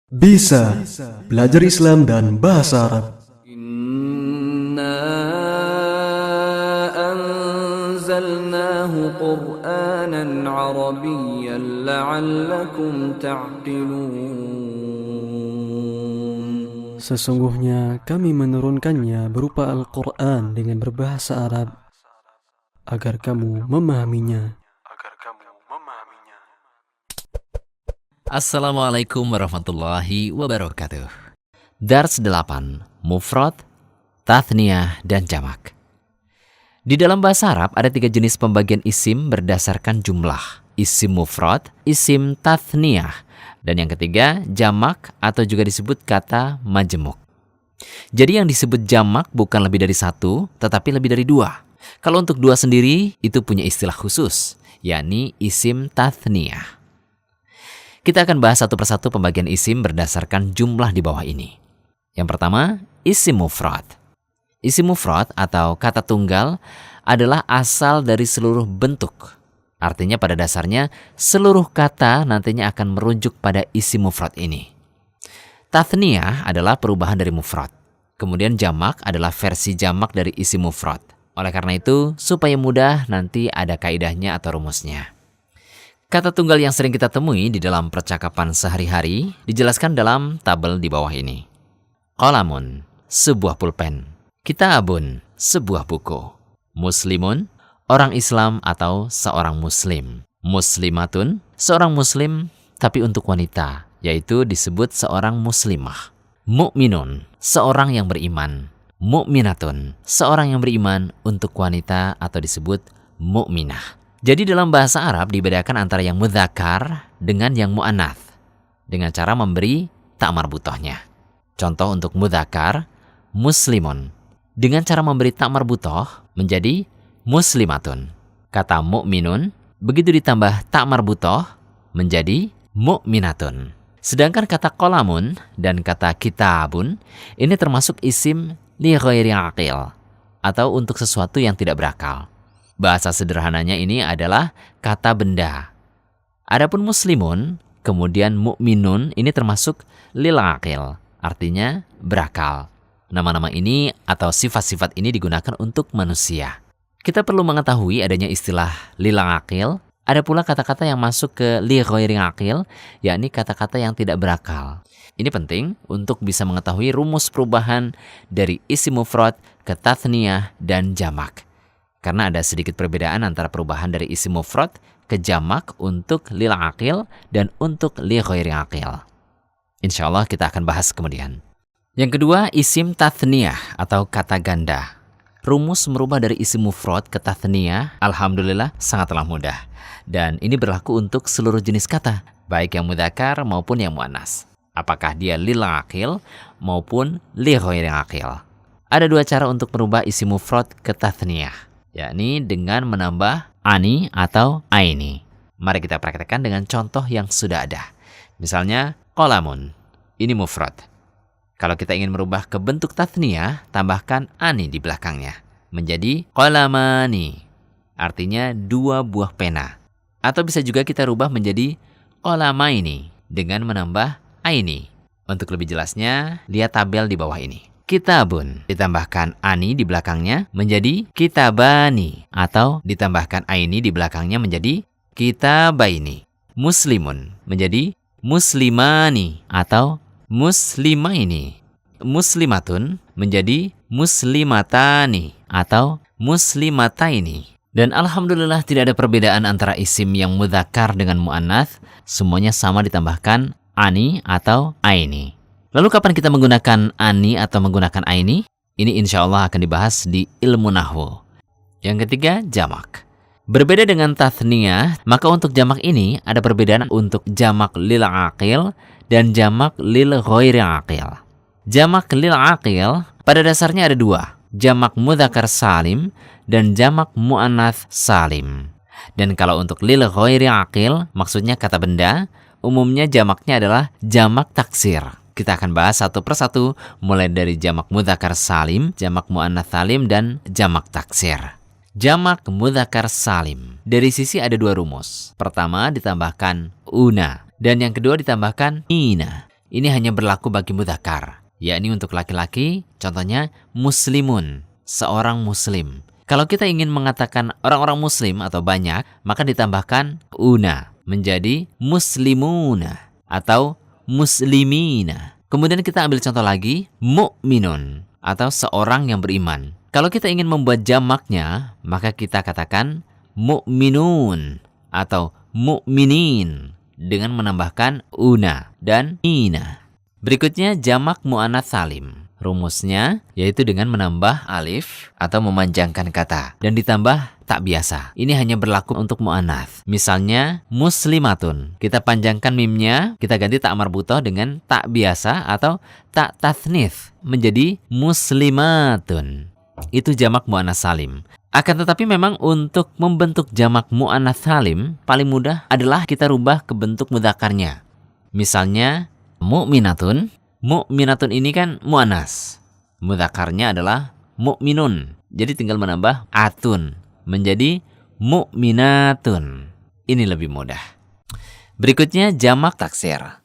Bisa belajar Islam dan bahasa Arab. Inna anzalnahu Qur'anan Arabiyyan la'allakum ta'qilun. Sesungguhnya kami menurunkannya berupa Al-Quran dengan berbahasa Arab agar kamu memahaminya. Assalamualaikum warahmatullahi wabarakatuh. Dars 8, Mufrad, Tathniyah, dan Jamak. Di dalam bahasa Arab ada 3 jenis pembagian isim berdasarkan jumlah. Isim mufrad, isim tathniyah, dan yang ketiga jamak atau juga disebut kata majmuk. Jadi yang disebut jamak bukan lebih dari 1, tetapi lebih dari 2. Kalau untuk 2 sendiri itu punya istilah khusus, yakni isim tathniyah. Kita akan bahas satu persatu pembagian isim berdasarkan jumlah di bawah ini. Yang pertama, isim mufrad. Isim mufrad atau kata tunggal adalah asal dari seluruh bentuk. Artinya pada dasarnya seluruh kata nantinya akan merujuk pada isim mufrad ini. Tathniyah adalah perubahan dari mufrad. Kemudian jamak adalah versi jamak dari isim mufrad. Oleh karena itu, supaya mudah nanti ada kaidahnya atau rumusnya. Kata tunggal yang sering kita temui di dalam percakapan sehari-hari dijelaskan dalam tabel di bawah ini. Qalamun, sebuah pulpen. Kitabun, sebuah buku. Muslimun, orang Islam atau seorang muslim. Muslimatun, seorang muslim tapi untuk wanita, yaitu disebut seorang muslimah. Mu'minun, seorang yang beriman. Mu'minatun, seorang yang beriman untuk wanita atau disebut mu'minah. Jadi dalam bahasa Arab dibedakan antara yang mudzakkar dengan yang mu'annath dengan cara memberi ta' marbutohnya. Contoh untuk mudzakkar, muslimun. Dengan cara memberi ta' marbutoh menjadi muslimatun. Kata mu'minun, begitu ditambah ta' marbutoh menjadi mu'minatun. Sedangkan kata qalamun dan kata kitabun ini termasuk isim li ghairi aqil atau untuk sesuatu yang tidak berakal. Bahasa sederhananya ini adalah kata benda. Adapun muslimun, kemudian mu'minun ini termasuk lil aqil, artinya berakal. Nama-nama ini atau sifat-sifat ini digunakan untuk manusia. Kita perlu mengetahui adanya istilah lil aqil, ada pula kata-kata yang masuk ke li ghairi aqil, yakni kata-kata yang tidak berakal. Ini penting untuk bisa mengetahui rumus perubahan dari isim mufrad ke tathniyah dan jamak. Karena ada sedikit perbedaan antara perubahan dari isim mufrad ke jamak untuk lil aqil dan untuk li ghairi aqil. Insyaallah kita akan bahas kemudian. Yang kedua, isim tathniyah atau kata ganda. Rumus merubah dari isim mufrad ke tathniyah, alhamdulillah sangatlah mudah. Dan ini berlaku untuk seluruh jenis kata, baik yang mudzakkar maupun yang muannas. Apakah dia lil aqil maupun li ghairi aqil. Ada 2 cara untuk merubah isim mufrad ke tathniyah, yakni dengan menambah ani atau aini. Mari kita praktekkan dengan contoh yang sudah ada. Misalnya, qalamun. Ini mufrad. Kalau kita ingin merubah ke bentuk tathniyah, tambahkan ani di belakangnya. Menjadi qalamani. Artinya 2 buah pena. Atau bisa juga kita rubah menjadi qalamaini dengan menambah aini. Untuk lebih jelasnya, lihat tabel di bawah ini. Kitabun, ditambahkan ani di belakangnya menjadi kitabani, atau ditambahkan aini di belakangnya menjadi kitabaini. Muslimun menjadi muslimani atau muslimaini. Muslimatun menjadi muslimatani atau muslimataini. Dan alhamdulillah tidak ada perbedaan antara isim yang mudzakkar dengan mu'annath, semuanya sama ditambahkan ani atau aini. Lalu kapan kita menggunakan ani atau menggunakan aini? Ini insya Allah akan dibahas di ilmu nahwu. Yang ketiga, jamak. Berbeda dengan tathniyah, maka untuk jamak ini ada perbedaan untuk jamak lil aqil dan jamak lil ghairi aqil. Jamak lil aqil pada dasarnya ada 2, jamak mudzakkar salim dan jamak mu'annath salim. Dan kalau untuk lil ghairi aqil, maksudnya kata benda, umumnya jamaknya adalah jamak taksir. Kita akan bahas satu persatu, mulai dari jamak mudzakkar salim, jamak mu'annath salim, dan jamak taksir. Jamak mudzakkar salim. Dari sisi ada 2 rumus. Pertama ditambahkan una, dan yang kedua ditambahkan ina. Ini hanya berlaku bagi mudzakkar, yakni untuk laki-laki, contohnya muslimun, seorang muslim. Kalau kita ingin mengatakan orang-orang muslim atau banyak, maka ditambahkan una menjadi muslimuna atau muslimina. Kemudian kita ambil contoh lagi, mu'minun atau seorang yang beriman. Kalau kita ingin membuat jamaknya, maka kita katakan mu'minun atau mu'minin dengan menambahkan una dan ina. Berikutnya jamak mu'annats salim. Rumusnya yaitu dengan menambah alif atau memanjangkan kata dan ditambah tak biasa. Ini hanya berlaku untuk mu'annats. Misalnya muslimatun. Kita panjangkan mimnya, kita ganti tak marbutoh dengan tak biasa atau tak tathnits menjadi muslimatun. Itu jamak mu'annats salim. Akan tetapi memang untuk membentuk jamak mu'annats salim paling mudah adalah kita rubah ke bentuk mudzakarnya. Misalnya mu'minatun. Mu'minatun ini kan mu'annas. Mudzakarnya adalah mu'minun. Jadi tinggal menambah atun menjadi mu'minatun. Ini lebih mudah. Berikutnya jamak taksir.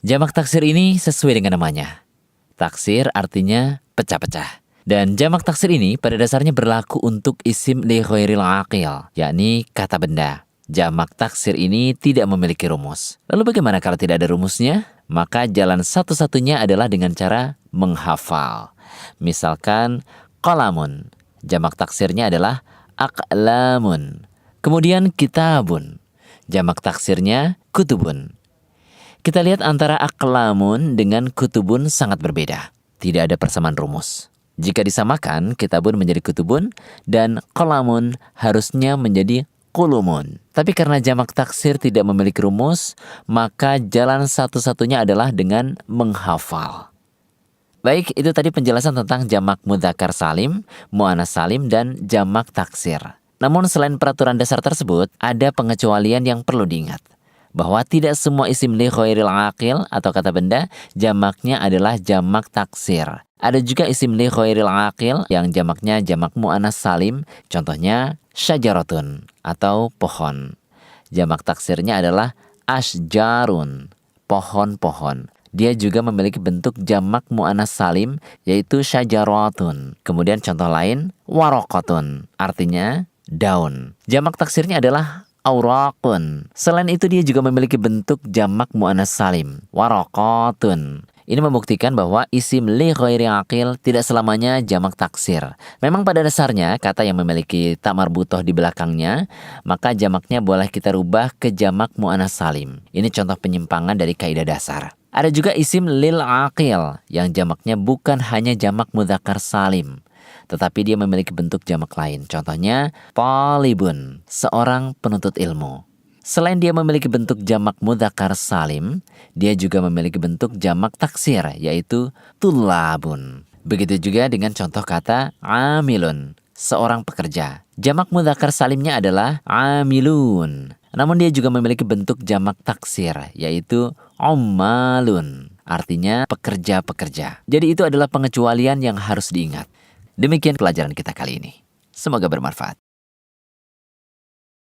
Jamak taksir ini sesuai dengan namanya. Taksir artinya pecah-pecah. Dan jamak taksir ini pada dasarnya berlaku untuk isim li ghairil aqil, yakni kata benda. Jamak taksir ini tidak memiliki rumus. Lalu bagaimana kalau tidak ada rumusnya? Maka jalan satu-satunya adalah dengan cara menghafal. Misalkan qalamun, jamak taksirnya adalah aqlamun. Kemudian kitabun, jamak taksirnya kutubun. Kita lihat antara aqlamun dengan kutubun sangat berbeda. Tidak ada persamaan rumus. Jika disamakan, kitabun menjadi kutubun dan qalamun harusnya menjadi qulumun. Tapi karena jamak taksir tidak memiliki rumus, maka jalan satu-satunya adalah dengan menghafal. Baik, itu tadi penjelasan tentang jamak mudzakkar salim, muannats salim, dan jamak taksir. Namun selain peraturan dasar tersebut, ada pengecualian yang perlu diingat. Bahwa tidak semua isim li ghairil aqil atau kata benda, jamaknya adalah jamak taksir. Ada juga isim li ghairil aqil yang jamaknya jamak muannats salim, contohnya syajaratun atau pohon. Jamak taksirnya adalah asjarun, pohon-pohon. Dia juga memiliki bentuk jamak muannats salim yaitu syajaratun. Kemudian contoh lain waraqatun, artinya daun. Jamak taksirnya adalah auraqun. Selain itu dia juga memiliki bentuk jamak muannats salim, waraqatun. Ini membuktikan bahwa isim li ghairi aqil tidak selamanya jamak taksir. Memang pada dasarnya kata yang memiliki tak marbutoh di belakangnya, maka jamaknya boleh kita rubah ke jamak muannats salim. Ini contoh penyimpangan dari kaidah dasar. Ada juga isim lil aqil yang jamaknya bukan hanya jamak mudzakkar salim, tetapi dia memiliki bentuk jamak lain. Contohnya talibun, seorang penuntut ilmu. Selain dia memiliki bentuk jamak mudzakkar salim, dia juga memiliki bentuk jamak taksir, yaitu tullabun. Begitu juga dengan contoh kata amilun, seorang pekerja. Jamak mudzakkar salimnya adalah amilun. Namun dia juga memiliki bentuk jamak taksir, yaitu ummalun, artinya pekerja-pekerja. Jadi itu adalah pengecualian yang harus diingat. Demikian pelajaran kita kali ini. Semoga bermanfaat.